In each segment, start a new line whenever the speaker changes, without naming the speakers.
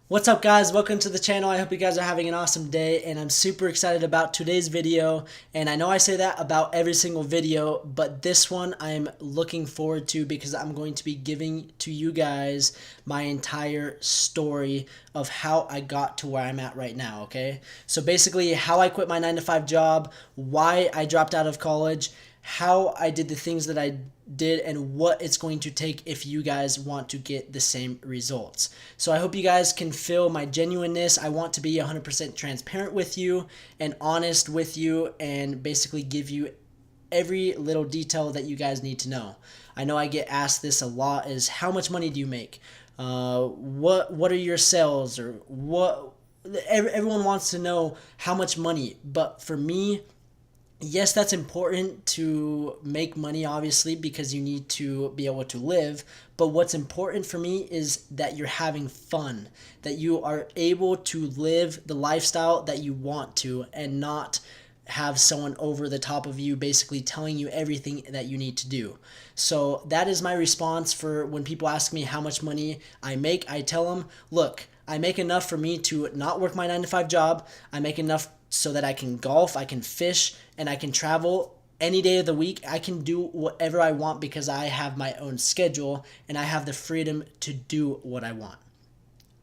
What's up, guys? Welcome to the channel. I hope you guys are having an awesome day, and I'm super excited about today's video. And I know I say that about every single video, but this one I'm looking forward to because I'm going to be giving to you guys my entire story of how I got to where I'm at right now, okay? So basically how I quit my 9 to 5 job, why I dropped out of college, how I did the things that I did, and what it's going to take if you guys want to get the same results. So I hope you guys can feel my genuineness. I want to be 100% transparent with you and honest with you and basically give you every little detail that you guys need to know. I know I get asked this a lot, is how much money do you make? What are your sales, or what? Everyone wants to know how much money, but for me, yes, that's important to make money, obviously, because you need to be able to live. But what's important for me is that you're having fun, that you are able to live the lifestyle that you want to, and not have someone over the top of you basically telling you everything that you need to do. So that is my response for when people ask me how much money I make. I tell them, look, I make enough for me to not work my 9 to 5 job. I make enough so that I can golf, I can fish, and I can travel any day of the week. I can do whatever I want because I have my own schedule and I have the freedom to do what I want.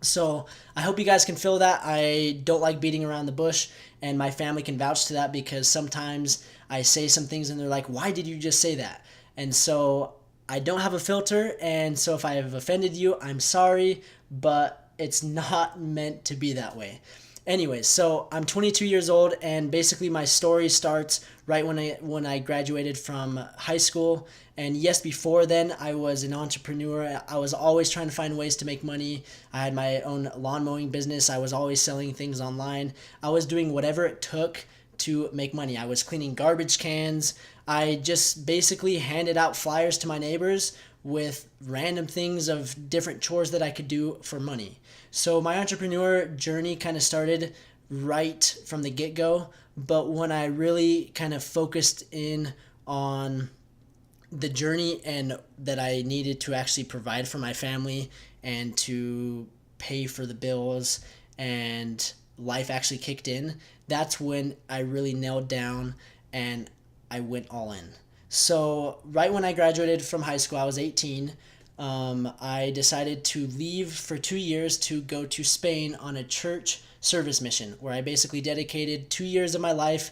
So I hope you guys can feel that. I don't like beating around the bush, and my family can vouch to that because sometimes I say some things and they're like, why did you just say that? And so I don't have a filter, and so if I have offended you, I'm sorry, but it's not meant to be that way. Anyways, so I'm 22 years old, and basically my story starts right when I graduated from high school. And yes, before then I was an entrepreneur. I was always trying to find ways to make money. I had my own lawn mowing business. I was always selling things online. I was doing whatever it took to make money. I was cleaning garbage cans. I just basically handed out flyers to my neighbors with random things of different chores that I could do for money. So my entrepreneur journey kind of started right from the get-go, but when I really kind of focused in on the journey and that I needed to actually provide for my family and to pay for the bills, and life actually kicked in, that's when I really nailed down and I went all in. So right when I graduated from high school, I was 18. I decided to leave for 2 years to go to Spain on a church service mission, where I basically dedicated 2 years of my life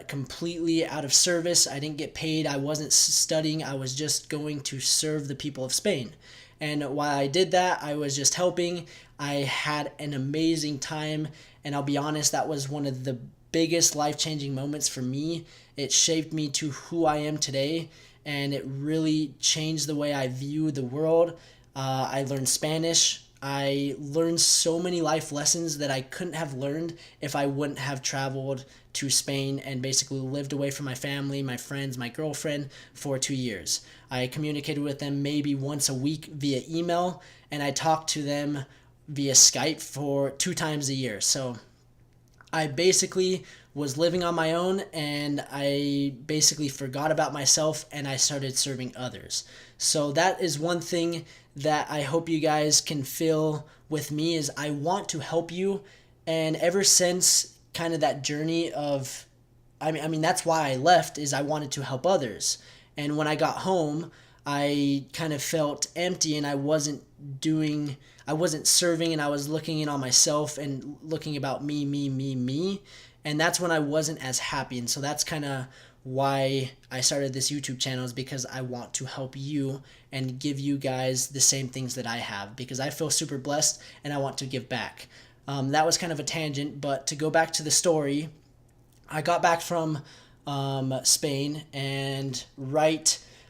completely out of service. I didn't get paid. I wasn't studying. I was just going to serve the people of Spain. And while I did that, I was just helping. I had an amazing time. And I'll be honest, that was one of the biggest life-changing moments for me. It shaped me to who I am today, and it really changed the way I view the world. I learned Spanish. I learned so many life lessons that I couldn't have learned if I wouldn't have traveled to Spain and basically lived away from my family, my friends, my girlfriend for 2 years. I communicated with them maybe once a week via email, and I talked to them via Skype for 2 times a year. So I basically was living on my own, and I basically forgot about myself and I started serving others. So that is one thing that I hope you guys can feel with me, is I want to help you. And ever since kind of that journey of, I mean that's why I left, is I wanted to help others. And when I got home, I kind of felt empty, and I wasn't serving, and I was looking in on myself and looking about me. And that's when I wasn't as happy. And so that's kind of why I started this YouTube channel, is because I want to help you and give you guys the same things that I have, because I feel super blessed and I want to give back. That was kind of a tangent, but to go back to the story, I got back from Spain, and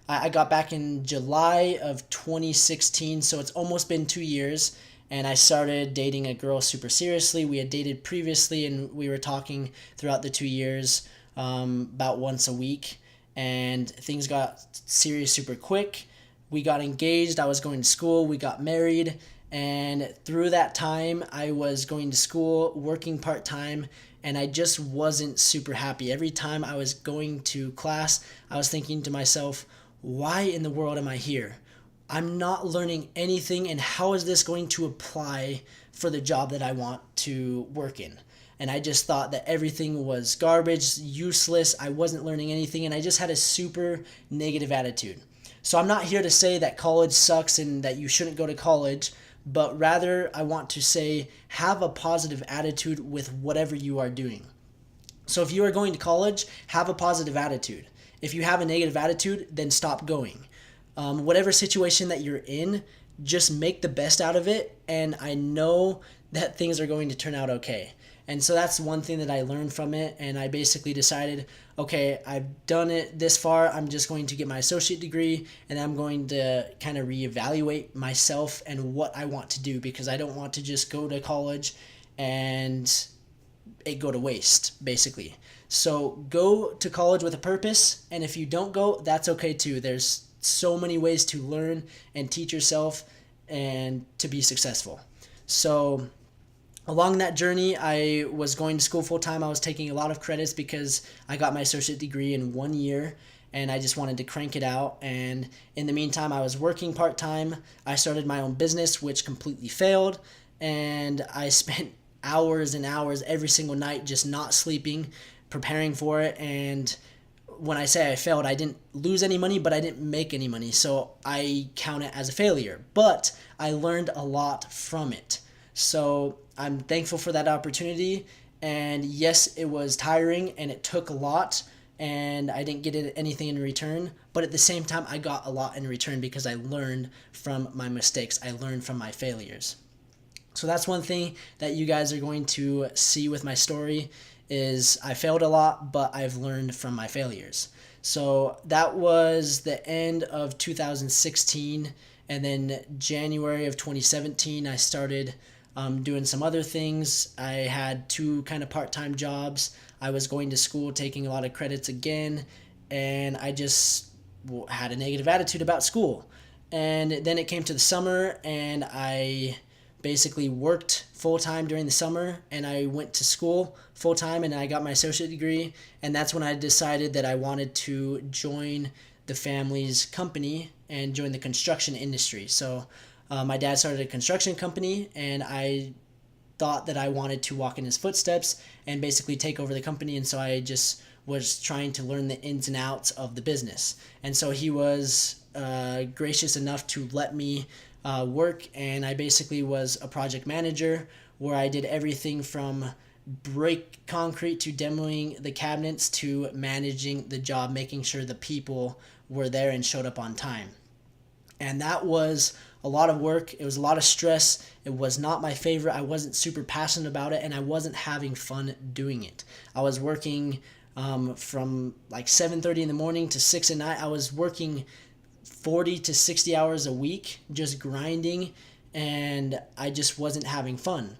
I got back in July of 2016, so it's almost been 2 years, and I started dating a girl super seriously. We had dated previously, and we were talking throughout the 2 years about once a week, and things got serious super quick. We got engaged. I was going to school. We got married, and through that time, I was going to school, working part-time, and I just wasn't super happy. Every time I was going to class, I was thinking to myself, why in the world am I here? I'm not learning anything, and how is this going to apply for the job that I want to work in? And I just thought that everything was garbage, useless. I wasn't learning anything, and I just had a super negative attitude. So I'm not here to say that college sucks and that you shouldn't go to college, but rather I want to say have a positive attitude with whatever you are doing. So if you are going to college, have a positive attitude. If you have a negative attitude, then stop going. Whatever situation that you're in, just make the best out of it, and I know that things are going to turn out okay. And so that's one thing that I learned from it, and I basically decided, okay, I've done it this far, I'm just going to get my associate degree, and I'm going to kind of reevaluate myself and what I want to do, because I don't want to just go to college and it go to waste, basically. So go to college with a purpose, and if you don't go, that's okay too. There's so many ways to learn and teach yourself and to be successful. So along that journey, I was going to school full time. I was taking a lot of credits because I got my associate degree in 1 year, and I just wanted to crank it out. And in the meantime, I was working part time. I started my own business, which completely failed, and I spent hours and hours every single night just not sleeping, preparing for it. And when I say I failed, I didn't lose any money, but I didn't make any money. So I count it as a failure. But I learned a lot from it. So I'm thankful for that opportunity. And yes, it was tiring and it took a lot, and I didn't get anything in return. But at the same time, I got a lot in return because I learned from my mistakes. I learned from my failures. So that's one thing that you guys are going to see with my story is I failed a lot, but I've learned from my failures. So that was the end of 2016, and then January of 2017, I started doing some other things. I had 2 kind of part-time jobs. I was going to school, taking a lot of credits again, and I just had a negative attitude about school. And then it came to the summer, and I basically worked full-time during the summer, and I went to school full-time, and I got my associate degree. And that's when I decided that I wanted to join the family's company and join the construction industry. So my dad started a construction company, and I thought that I wanted to walk in his footsteps and basically take over the company. And so I just was trying to learn the ins and outs of the business. And so he was gracious enough to let me work, and I basically was a project manager where I did everything from break concrete to demoing the cabinets to managing the job, making sure the people were there and showed up on time. And that was a lot of work. It was a lot of stress. It was not my favorite. I wasn't super passionate about it, and I wasn't having fun doing it. I was working from like 7:30 in the morning to 6 at night. I was working 40 to 60 hours a week, just grinding, and I just wasn't having fun.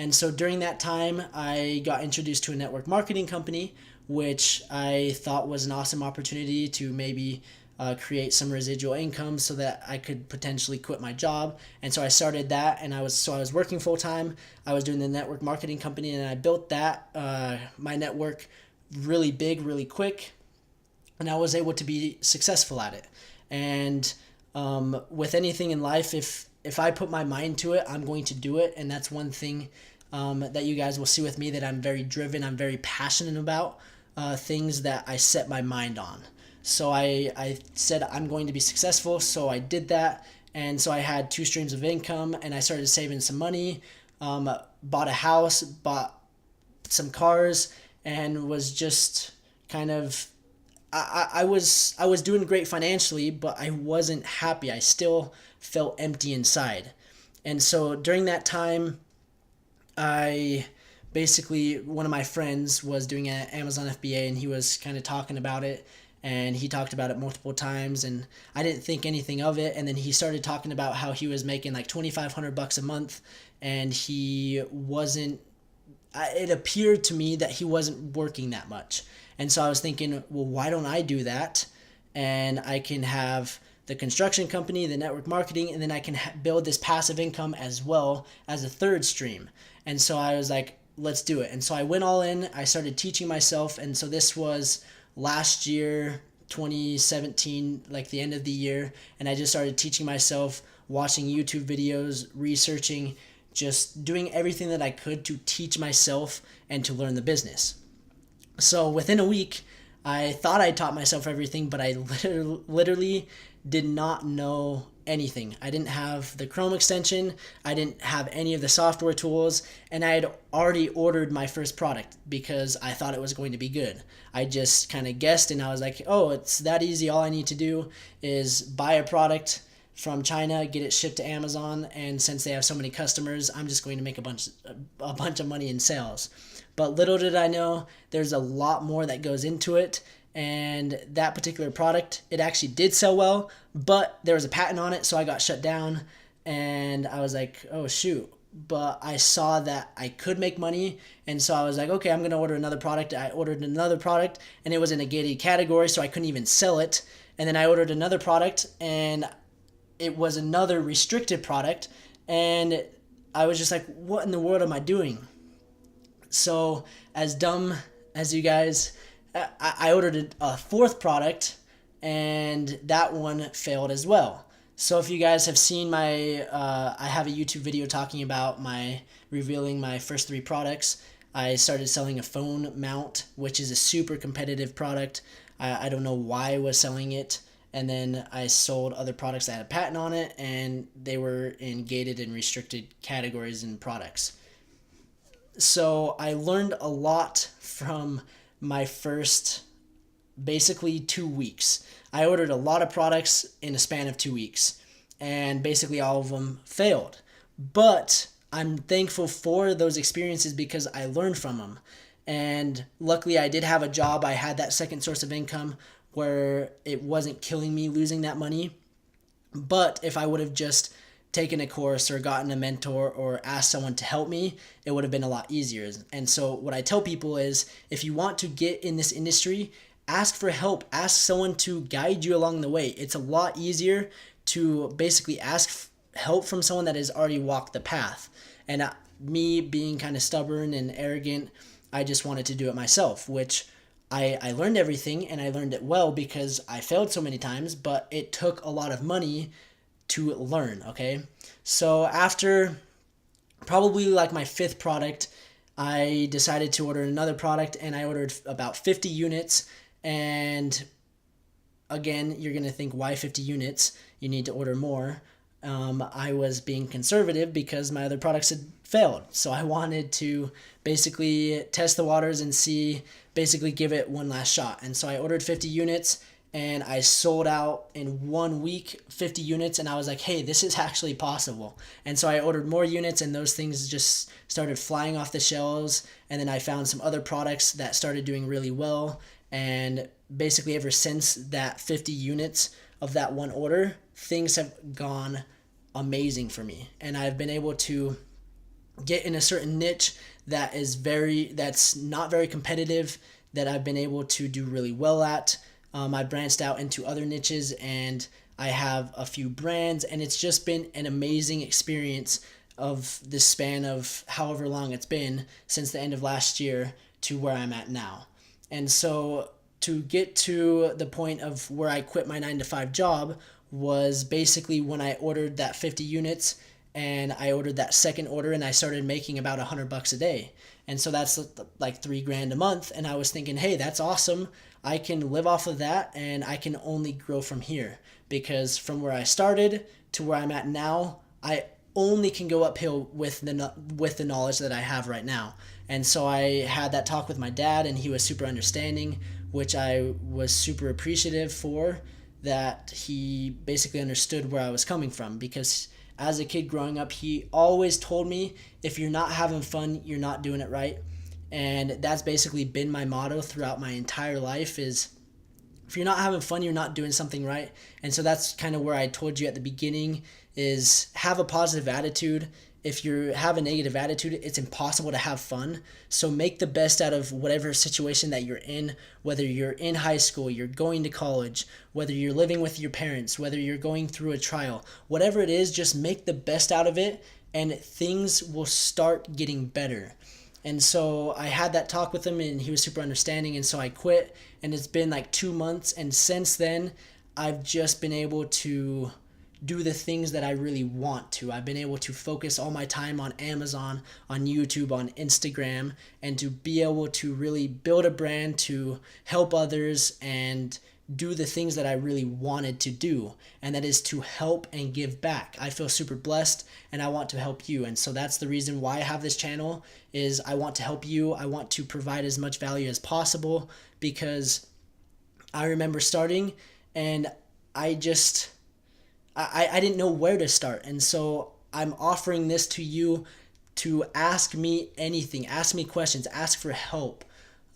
And so during that time, I got introduced to a network marketing company, which I thought was an awesome opportunity to maybe create some residual income so that I could potentially quit my job. And so I started that, and I was working full time. I was doing the network marketing company, and I built that my network really big, really quick, and I was able to be successful at it. And with anything in life, if I put my mind to it, I'm going to do it. And that's one thing that you guys will see with me, that I'm very driven. I'm very passionate about things that I set my mind on. So I said I'm going to be successful, so I did that. And so I had 2 streams of income, and I started saving some money, bought a house, bought some cars, and was just kind of I was doing great financially, but I wasn't happy. I still felt empty inside. And so during that time, I basically, one of my friends was doing an Amazon FBA, and he was kind of talking about it, and he talked about it multiple times, and I didn't think anything of it. And then he started talking about how he was making like $2,500 a month, and he wasn't, it appeared to me that he wasn't working that much. And so I was thinking, well, why don't I do that? And I can have the construction company, the network marketing, and then I can build this passive income as well as a third stream. And so I was like, let's do it. And so I went all in. I started teaching myself. And so this was last year, 2017, like the end of the year, and I just started teaching myself, watching YouTube videos, researching, just doing everything that I could to teach myself and to learn the business. So within a week, I thought I taught myself everything, but I literally did not know anything. I didn't have the Chrome extension, I didn't have any of the software tools, and I had already ordered my first product because I thought it was going to be good. I just kind of guessed, and I was like, oh, it's that easy. All I need to do is buy a product from China, get it shipped to Amazon, and since they have so many customers, I'm just going to make a bunch of money in sales. But little did I know, there's a lot more that goes into it. And that particular product, it actually did sell well, but there was a patent on it, so I got shut down. And I was like, oh shoot. But I saw that I could make money, and so I was like, okay, I'm going to order another product. I ordered another product, and it was in a gated category, so I couldn't even sell it. And then I ordered another product, and it was another restricted product, and I was just like, what in the world am I doing? So as dumb as you guys, I ordered a fourth product, and that one failed as well. So if you guys have seen my, I have a YouTube video talking about revealing my first 3 products. I started selling a phone mount, which is a super competitive product. I don't know why I was selling it. And then I sold other products that had a patent on it, and they were in gated and restricted categories and products. So I learned a lot from my first basically 2 weeks. I ordered a lot of products in a span of 2 weeks, and basically all of them failed. But I'm thankful for those experiences because I learned from them. And luckily I did have a job. I had that second source of income where it wasn't killing me losing that money. But if I would have just taken a course or gotten a mentor or asked someone to help me, it would have been a lot easier. And so what I tell people is, if you want to get in this industry, ask for help. Ask someone to guide you along the way. It's a lot easier to basically ask help from someone that has already walked the path. And me being kind of stubborn and arrogant, I just wanted to do it myself, which I learned everything, and I learned it well because I failed so many times, but it took a lot of money to learn, okay? So after probably like my 5th product, I decided to order another product, and I ordered about 50 units. And again, you're going to think, why 50 units? You need to order more. I was being conservative because my other products had failed. So I wanted to basically test the waters and basically give it one last shot. And so I ordered 50 units, and I sold out in 1 week 50 units, and I was like, hey, this is actually possible. And so I ordered more units, and those things just started flying off the shelves. And then I found some other products that started doing really well. And basically ever since that 50 units of that one order, things have gone amazing for me. And I've been able to get in a certain niche that's not very competitive, that I've been able to do really well at. I branched out into other niches, and I have a few brands, and it's just been an amazing experience of this span of however long it's been since the end of last year to where I'm at now. And so to get to the point of where I quit my 9-to-5 job was basically when I ordered that 50 units, and I ordered that second order, and I started making about $100 a day. And so that's like $3,000 a month. And I was thinking, hey, that's awesome. I can live off of that, and I can only grow from here, because from where I started to where I'm at now, I only can go uphill with the knowledge that I have right now. And so I had that talk with my dad, and he was super understanding, which I was super appreciative for, that he basically understood where I was coming from. Because as a kid growing up, he always told me, if you're not having fun, you're not doing it right. And that's basically been my motto throughout my entire life, is if you're not having fun, you're not doing something right. And so that's kind of where I told you at the beginning, is have a positive attitude. If you have a negative attitude, it's impossible to have fun. So make the best out of whatever situation that you're in, whether you're in high school, you're going to college, whether you're living with your parents, whether you're going through a trial, whatever it is, just make the best out of it, and things will start getting better. And so I had that talk with him and he was super understanding. And so I quit, and it's been like 2 months. And since then, I've just been able to do the things that I really want to. I've been able to focus all my time on Amazon, on YouTube, on Instagram, and to be able to really build a brand to help others and do the things that I really wanted to do, and that is to help and give back. I feel super blessed and I want to help you. And so that's the reason why I have this channel, is I want to help you. I want to provide as much value as possible, because I remember starting and I just I didn't know where to start. And so I'm offering this to you to ask me anything, ask me questions, ask for help.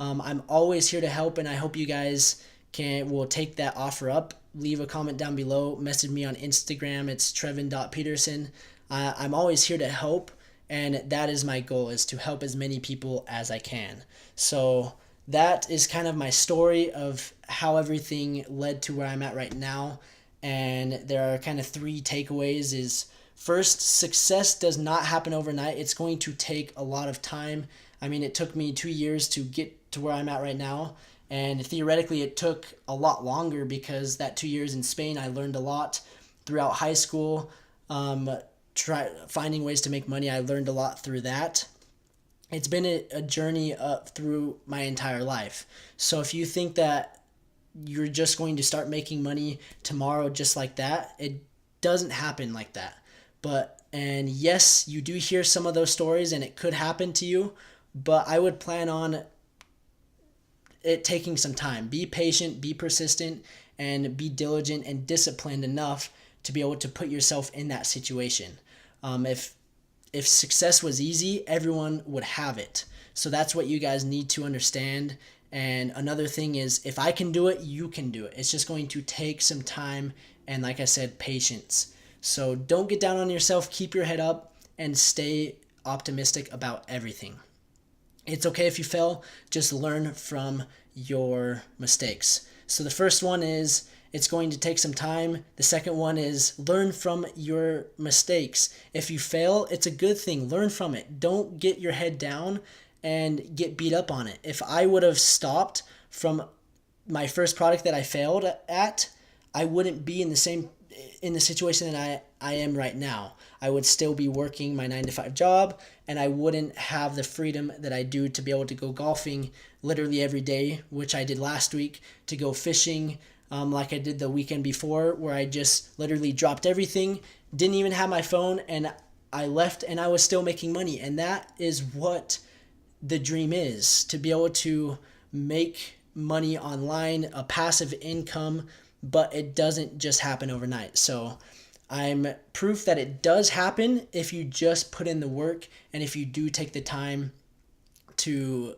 I'm always here to help, and I hope you guys will take that offer up. Leave a comment down below, message me on Instagram. It's trevin.peterson. I'm always here to help, and that is my goal, is to help as many people as I can. So that is kind of my story of how everything led to where I'm at right now. And there are kind of 3 takeaways. Is first, success does not happen overnight. It's going to take a lot of time. I mean, it took me 2 years to get to where I'm at right now, and theoretically it took a lot longer, because that 2 years in Spain, I learned a lot throughout high school. Finding ways to make money, I learned a lot through that. It's been a journey up through my entire life. So if you think that you're just going to start making money tomorrow just like that, it doesn't happen like that. And yes, you do hear some of those stories and it could happen to you, but I would plan on it taking some time. Be patient, be persistent, and be diligent and disciplined enough to be able to put yourself in that situation. If success was easy, everyone would have it. So that's what you guys need to understand. And another thing is, if I can do it, you can do it. It's just going to take some time and, like I said, patience. So don't get down on yourself. Keep your head up and stay optimistic about everything. It's okay if you fail. Just learn from your mistakes. So the first one is, it's going to take some time. The second one is, learn from your mistakes. If you fail, it's a good thing. Learn from it. Don't get your head down and get beat up on it. If I would have stopped from my first product that I failed at, I wouldn't be in the situation that I am right now. I would still be working my 9-to-5 job, and I wouldn't have the freedom that I do to be able to go golfing literally every day, which I did last week, to go fishing like I did the weekend before, where I just literally dropped everything, didn't even have my phone, and I left, and I was still making money. And that is what the dream is, to be able to make money online, a passive income, but it doesn't just happen overnight. So I'm proof that it does happen if you just put in the work, and if you do take the time to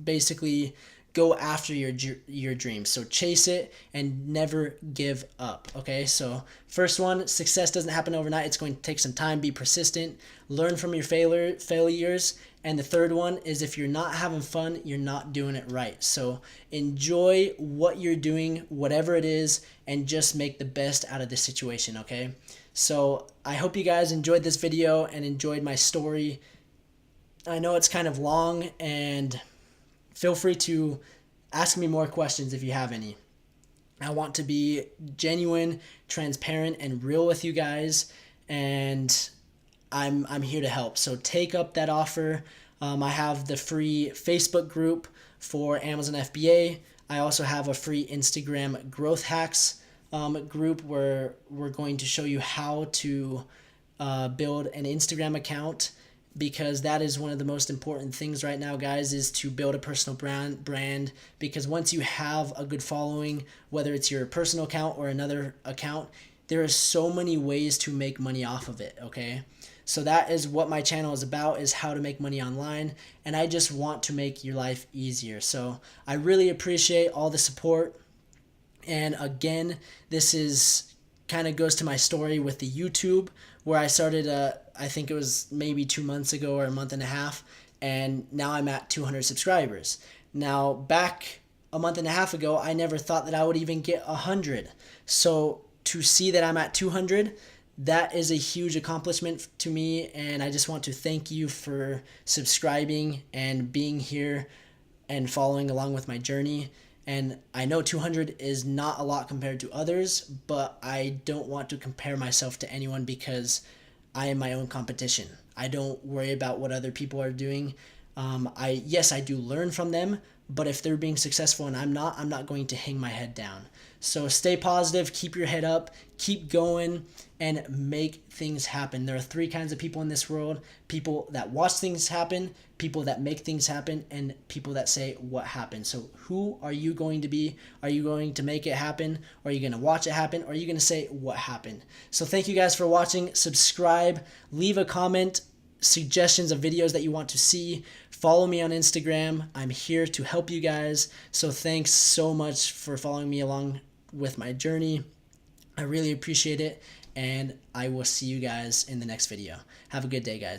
basically go after your dreams. So chase it and never give up. Okay, so first one, success doesn't happen overnight. It's going to take some time. Be persistent. Learn from your failures. And the third one is, if you're not having fun, you're not doing it right. So enjoy what you're doing, whatever it is, and just make the best out of the situation. Okay, so I hope you guys enjoyed this video and enjoyed my story. I know it's kind of long, and feel free to ask me more questions if you have any. I want to be genuine, transparent, and real with you guys, and I'm here to help. So take up that offer. I have the free Facebook group for Amazon FBA. I also have a free Instagram growth hacks group, where we're going to show you how to build an Instagram account, because that is one of the most important things right now, guys, is to build a personal brand. Because once you have a good following, whether it's your personal account or another account, there are so many ways to make money off of it. Okay, so that is what my channel is about, is how to make money online, and I just want to make your life easier. So I really appreciate all the support. And again, this is kind of goes to my story with the YouTube, where I started I think it was maybe 2 months ago or a month and a half, and now I'm at 200 subscribers. Now, back a month and a half ago, I never thought that I would even get 100. So to see that I'm at 200, that is a huge accomplishment to me, and I just want to thank you for subscribing and being here and following along with my journey. And I know 200 is not a lot compared to others, but I don't want to compare myself to anyone because I am my own competition. I don't worry about what other people are doing. Yes, I do learn from them, but if they're being successful and I'm not going to hang my head down. So stay positive, keep your head up, keep going, and make things happen. There are three kinds of people in this world: people that watch things happen, people that make things happen, and people that say what happened. So who are you going to be? Are you going to make it happen? Or are you going to watch it happen? Or are you going to say what happened? So thank you guys for watching. Subscribe, leave a comment, suggestions of videos that you want to see. Follow me on Instagram. I'm here to help you guys. So thanks so much for following me along with my journey. I really appreciate it, and I will see you guys in the next video. Have a good day, guys.